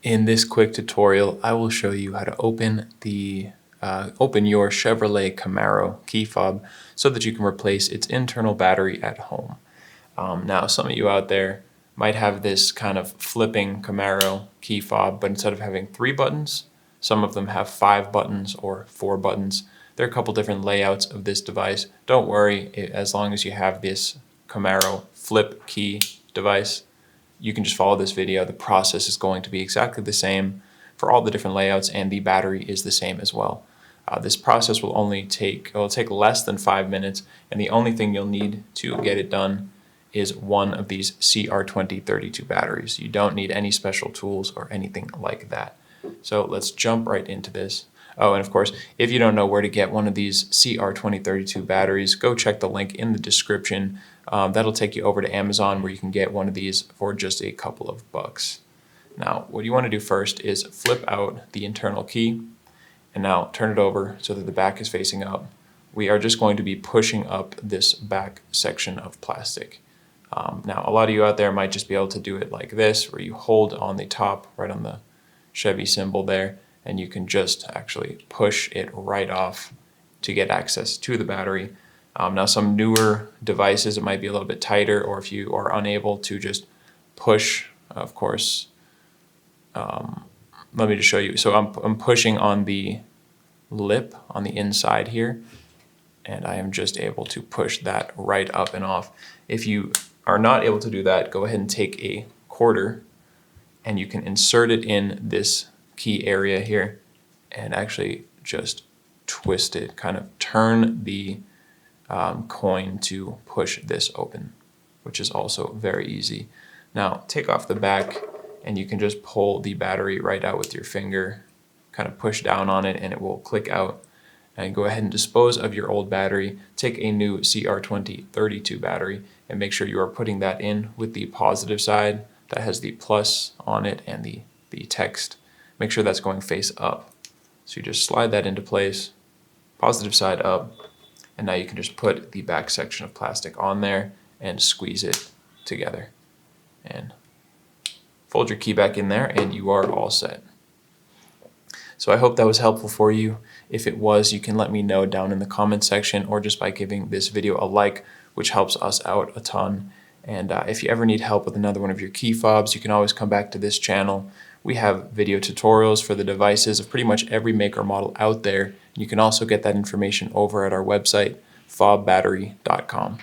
In this quick tutorial, I will show you how to open your Chevrolet Camaro key fob so that you can replace its internal battery at home. Now, some of you out there might have this kind of flipping Camaro key fob, but instead of having 3 buttons, some of them have 5 buttons or 4 buttons. There are a couple different layouts of this device. Don't worry, as long as you have this Camaro flip key device, you can just follow this video. The process is going to be exactly the same for all the different layouts, and the battery is the same as well. This process will take less than 5 minutes, and the only thing you'll need to get it done is one of these CR2032 batteries. You don't need any special tools or anything like that. So let's jump right into this. Oh, and of course, if you don't know where to get one of these CR2032 batteries, go check the link in the description. That'll take you over to Amazon, where you can get one of these for just a couple of bucks. Now, what you want to do first is flip out the internal key, and now turn it over so that the back is facing up. We are just going to be pushing up this back section of plastic. Now, a lot of you out there might just be able to do it like this, where you hold on the top, right on the Chevy symbol there, and you can just actually push it right off to get access to the battery. Now, some newer devices, it might be a little bit tighter, or if you are unable to just push, of course, let me just show you. So I'm pushing on the lip on the inside here, and I am just able to push that right up and off. If you are not able to do that, go ahead and take a quarter, and you can insert it in this key area here, and actually just twist it, kind of turn the coin to push this open, which is also very easy. Now take off the back, and you can just pull the battery right out with your finger, kind of push down on it, and it will click out. And go ahead and dispose of your old battery. Take a new CR2032 battery and make sure you are putting that in with the positive side that has the plus on it and the text. Make sure that's going face up. So you just slide that into place, positive side up, and now you can just put the back section of plastic on there and squeeze it together. And fold your key back in there, and you are all set. So I hope that was helpful for you. If it was, you can let me know down in the comment section, or just by giving this video a like, which helps us out a ton. And if you ever need help with another one of your key fobs, you can always come back to this channel. We have video tutorials for the devices of pretty much every make or model out there. You can also get that information over at our website, fobbattery.com.